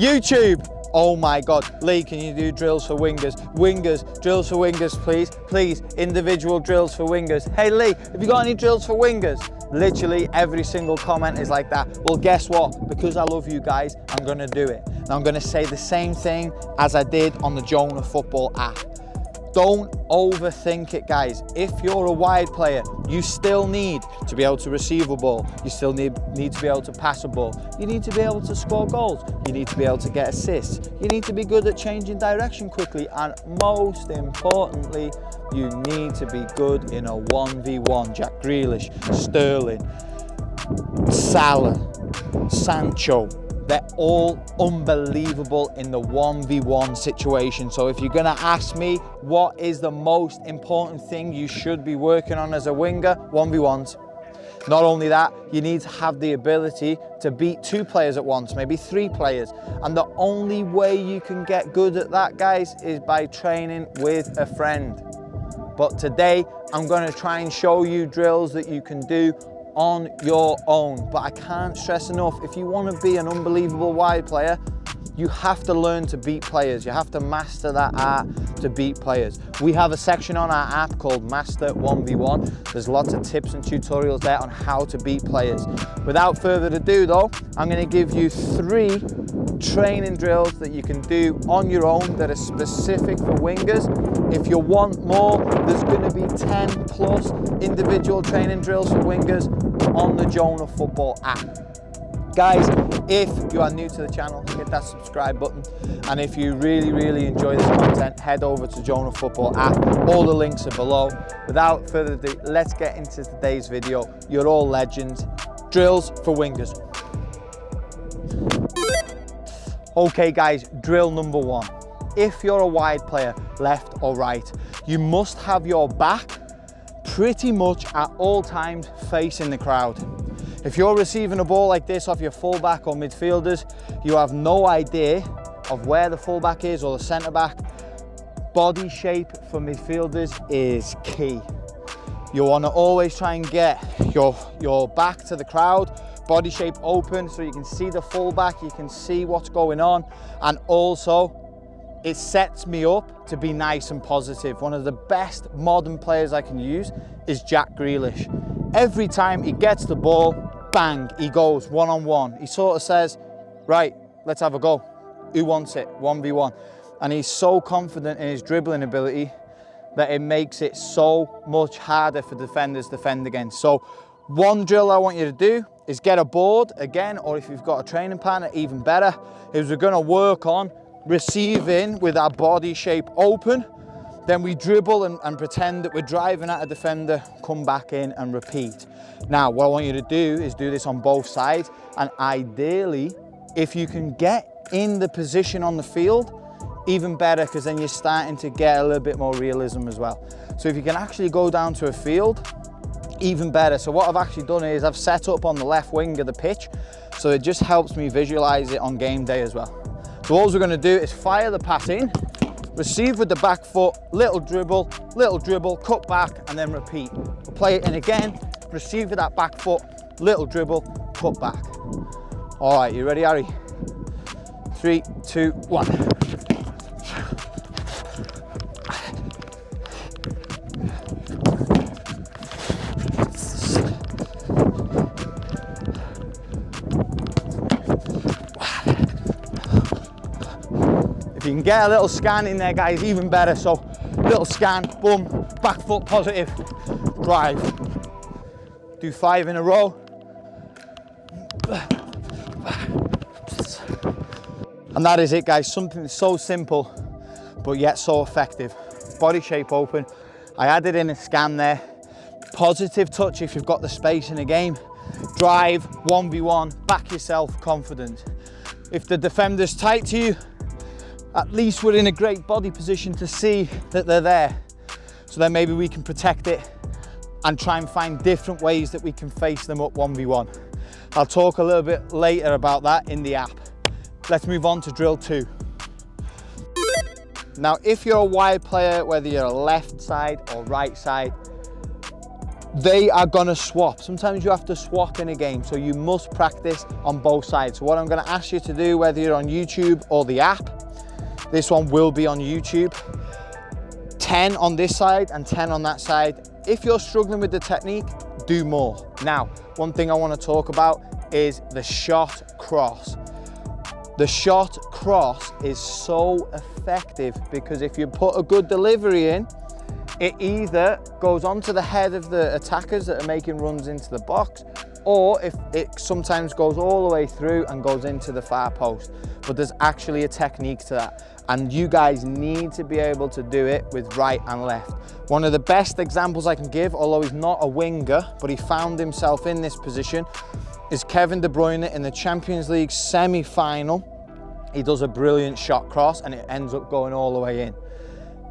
YouTube, oh my God, Lee, can you do drills for wingers? Wingers, drills for wingers, please. Please, individual drills for wingers. Hey Lee, have you got any drills for wingers? Literally every single comment is like that. Well, guess what? Because I love you guys, I'm gonna do it. Now I'm gonna say the same thing as I did on the Joner Football app. Don't overthink it, guys. If you're a wide player, you still need to be able to receive a ball. You still need to be able to pass a ball. You need to be able to score goals. You need to be able to get assists. You need to be good at changing direction quickly. And most importantly, you need to be good in a 1v1. Jack Grealish, Sterling, Salah, Sancho. They're all unbelievable in the 1v1 situation. So if you're gonna ask me what is the most important thing you should be working on as a winger, 1v1s. Not only that, you need to have the ability to beat 2 players at once, maybe 3 players. And the only way you can get good at that, guys, is by training with a friend. But today, I'm gonna try and show you drills that you can do on your own. But I can't stress enough, if you want to be an unbelievable wide player, you have to learn to beat players. You have to master that art to beat players. We have a section on our app called Master 1v1. There's lots of tips and tutorials there on how to beat players. Without further ado though, I'm going to give you 3 training drills that you can do on your own that are specific for wingers. If you want more, there's going to be 10 plus individual training drills for wingers on the Joner Football app. Guys, if you are new to the channel, hit that subscribe button. And if you really enjoy this content, head over to Joner Football app. All the links are below. Without further ado, let's get into today's video. You're all legends. Drills for wingers. Okay guys, drill number 1. If you're a wide player, left or right, you must have your back pretty much at all times facing the crowd. If you're receiving a ball like this off your fullback or midfielders, you have no idea of where the fullback is or the centre back. Body shape for midfielders is key. You want to always try and get your back to the crowd, body shape open so you can see the fullback, you can see what's going on, and also it sets me up to be nice and positive. One of the best modern players I can use is Jack Grealish. Every time he gets the ball, bang, he goes one-on-one. He sort of says, right, let's have a go. Who wants it? 1v1. And he's so confident in his dribbling ability that it makes it so much harder for defenders to defend against. So one drill I want you to do is get a board again, or if you've got a training partner, even better, is we're gonna work on receiving with our body shape open. Then we dribble and pretend that we're driving at a defender, come back in and repeat. Now, what I want you to do is do this on both sides. And ideally, if you can get in the position on the field, even better, because then you're starting to get a little bit more realism as well. So if you can actually go down to a field, even better. So what I've actually done is I've set up on the left wing of the pitch, so it just helps me visualize it on game day as well. So all we're going to do is fire the pass in, receive with the back foot, little dribble, cut back, and then repeat. We'll play it in again, receive with that back foot, little dribble, cut back. All right, you ready, Harry? 3, 2, 1. If you can get a little scan in there, guys, even better. So little scan, boom, back foot positive, drive. Do 5 in a row. And that is it, guys. Something so simple, but yet so effective. Body shape open. I added in a scan there. Positive touch if you've got the space in a game. Drive, 1v1, back yourself, confident. If the defender's tight to you, at least we're in a great body position to see that they're there. So then maybe we can protect it and try and find different ways that we can face them up 1v1. I'll talk a little bit later about that in the app. Let's move on to drill 2. Now, if you're a wide player, whether you're a left side or right side, they are gonna swap. Sometimes you have to swap in a game, so you must practice on both sides. So what I'm gonna ask you to do, whether you're on YouTube or the app, this one will be on YouTube, 10 on this side and 10 on that side. If you're struggling with the technique, do more. Now, one thing I wanna talk about is the shot cross. The shot cross is so effective because if you put a good delivery in, it either goes onto the head of the attackers that are making runs into the box, or if it sometimes goes all the way through and goes into the far post. But there's actually a technique to that, and you guys need to be able to do it with right and left. One of the best examples I can give, although he's not a winger, but he found himself in this position, is Kevin De Bruyne in the Champions League semi-final. He does a brilliant shot cross and it ends up going all the way in.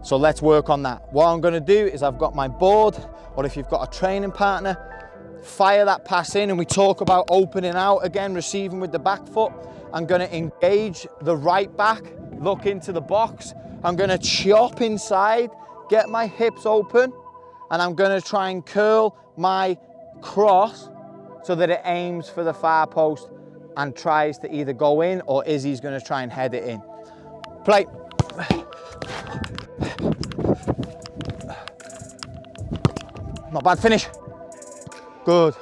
So let's work on that. What I'm gonna do is I've got my board, or if you've got a training partner, fire that pass in, and we talk about opening out again, receiving with the back foot. I'm gonna engage the right back, look into the box. I'm gonna chop inside, get my hips open, and I'm gonna try and curl my cross so that it aims for the far post and tries to either go in, or Izzy's gonna try and head it in. Play. Not bad finish. Good.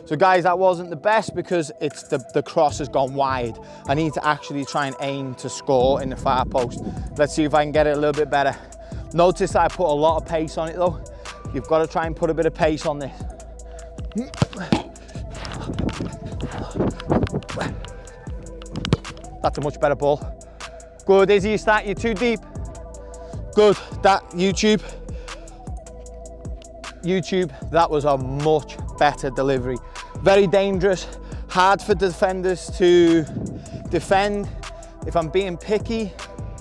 So guys, that wasn't the best because it's the cross has gone wide. I need to actually try and aim to score in the far post. Let's see if I can get it a little bit better. Notice that I put a lot of pace on it though. You've got to try and put a bit of pace on this. That's a much better ball. Good, Izzy, you're too deep. Good, that YouTube, that was a much better delivery. Very dangerous, hard for defenders to defend. If I'm being picky,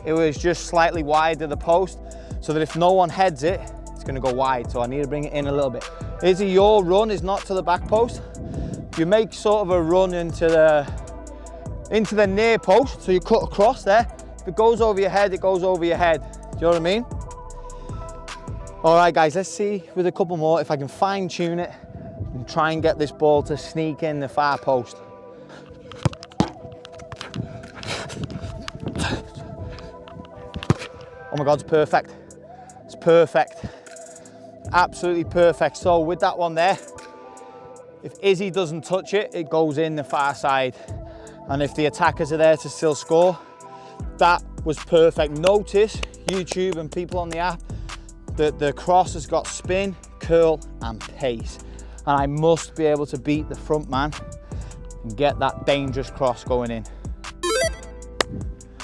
it was just slightly wide of the post, so that if no one heads it, it's gonna go wide, so I need to bring it in a little bit. Izzy, your run is not to the back post. You make sort of a run into the near post, so you cut across there. If it goes over your head, it goes over your head. Do you know what I mean? All right, guys, let's see with a couple more if I can fine tune it and try and get this ball to sneak in the far post. Oh my God, it's perfect. It's perfect. Absolutely perfect. So with that one there, if Izzy doesn't touch it, it goes in the far side. And if the attackers are there to still score, that was perfect. Notice, YouTube and people on the app, that the cross has got spin, curl, and pace. And I must be able to beat the front man and get that dangerous cross going in.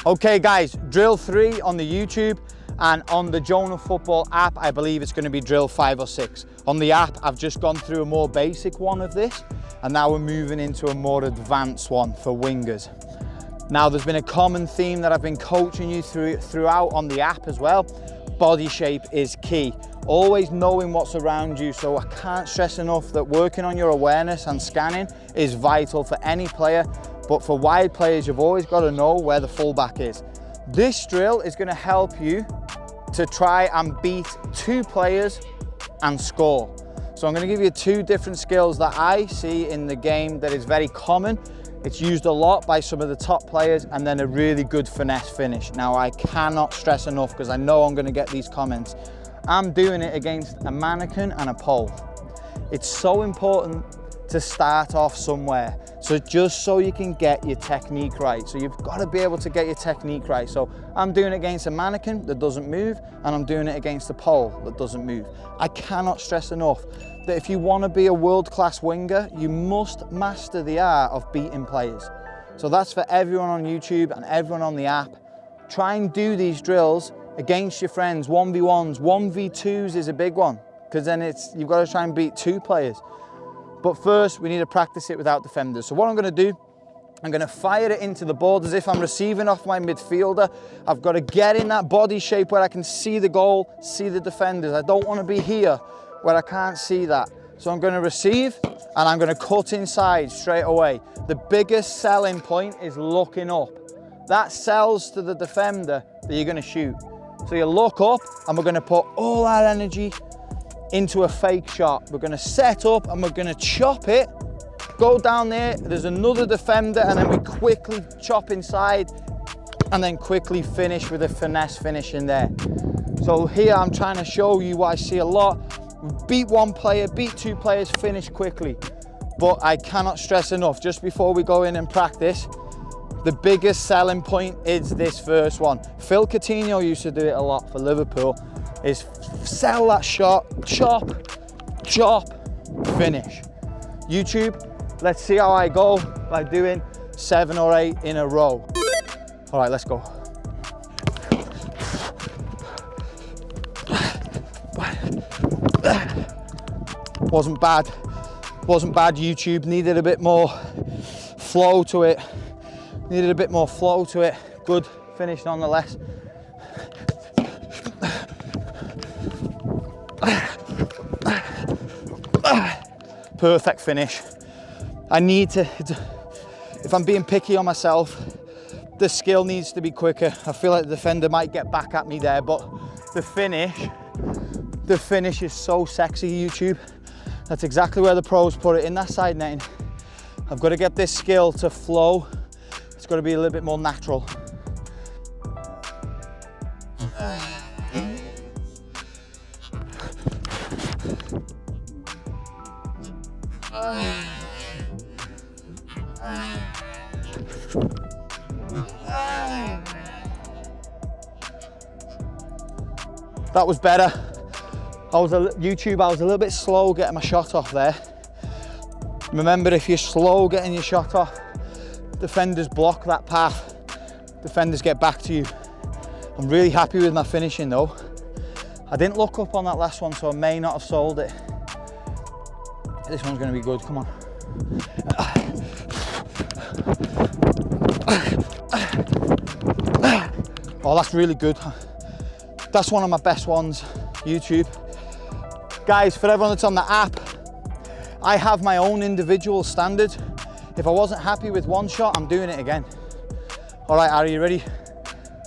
Okay guys, drill 3 on the YouTube, and on the Joner Football app, I believe it's gonna be drill 5 or 6. On the app, I've just gone through a more basic one of this, and now we're moving into a more advanced one for wingers. Now, there's been a common theme that I've been coaching you throughout on the app as well. Body shape is key. Always knowing what's around you, so I can't stress enough that working on your awareness and scanning is vital for any player, but for wide players, you've always got to know where the fullback is. This drill is going to help you to try and beat 2 players and score. So I'm going to give you 2 different skills that I see in the game that is very common. It's used a lot by some of the top players, and then a really good finesse finish. Now, I cannot stress enough, because I know I'm going to get these comments, I'm doing it against a mannequin and a pole. It's so important to start off somewhere, so just so you can get your technique right. So you've got to be able to get your technique right. So I'm doing it against a mannequin that doesn't move, and I'm doing it against a pole that doesn't move. I cannot stress enough that if you want to be a world-class winger, you must master the art of beating players. So that's for everyone on YouTube and everyone on the app. Try and do these drills against your friends, 1v1s, 1v2s is a big one, because then you've got to try and beat 2 players. But first, we need to practice it without defenders. So what I'm going to do, I'm going to fire it into the board as if I'm receiving off my midfielder. I've got to get in that body shape where I can see the goal, see the defenders. I don't want to be here where I can't see that. So I'm going to receive, and I'm going to cut inside straight away. The biggest selling point is looking up. That sells to the defender that you're going to shoot. So you look up, and we're going to put all our energy into a fake shot. We're gonna set up and we're gonna chop it, go down there, there's another defender, and then we quickly chop inside and then quickly finish with a finesse finish in there. So here I'm trying to show you what I see a lot. Beat one player, beat two players, finish quickly. But I cannot stress enough, just before we go in and practice, the biggest selling point is this first one. Phil Coutinho used to do it a lot for Liverpool, is sell that shot, chop, finish. YouTube, let's see how I go by doing 7 or 8 in a row. All right, let's go. Wasn't bad, YouTube. Needed a bit more flow to it. Good finish nonetheless. Perfect finish. I need to, if I'm being picky on myself, the skill needs to be quicker. I feel like the defender might get back at me there, but the finish is so sexy, YouTube. That's exactly where the pros put it, in that side netting. I've got to get this skill to flow. It's got to be a little bit more natural. That was better. YouTube, I was a little bit slow getting my shot off there. Remember, if you're slow getting your shot off, defenders block that path. Defenders get back to you. I'm really happy with my finishing though. I didn't look up on that last one, so I may not have sold it. This one's gonna be good, come on. Oh, that's really good. That's one of my best ones, YouTube. Guys, for everyone that's on the app, I have my own individual standards. If I wasn't happy with one shot, I'm doing it again. All right, are you ready?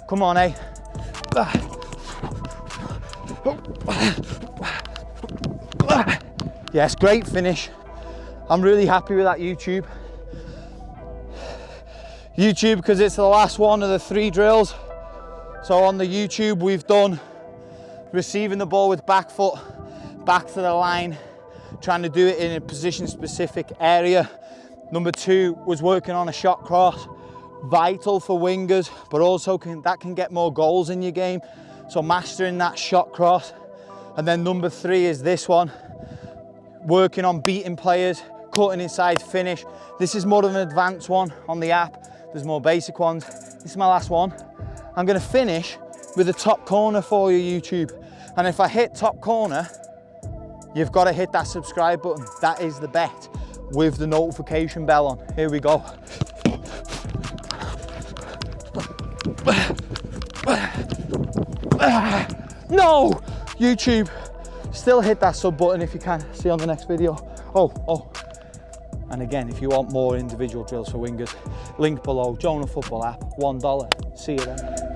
Come on, eh? Yes, great finish. I'm really happy with that, YouTube. YouTube, because it's the last one of the 3 drills. So on the YouTube, we've done receiving the ball with back foot, back to the line, trying to do it in a position specific area. Number 2 was working on a shot cross, vital for wingers, but also that can get more goals in your game. So mastering that shot cross. And then number 3 is this one, working on beating players, cutting inside, finish. This is more of an advanced one on the app. There's more basic ones. This is my last one. I'm gonna finish with a top corner for you, YouTube. And if I hit top corner, you've got to hit that subscribe button. That is the bet with the notification bell on. Here we go. No! YouTube, still hit that sub button if you can. See you on the next video. Oh. And again, if you want more individual drills for wingers, link below, Joner Football app, $1. See you then.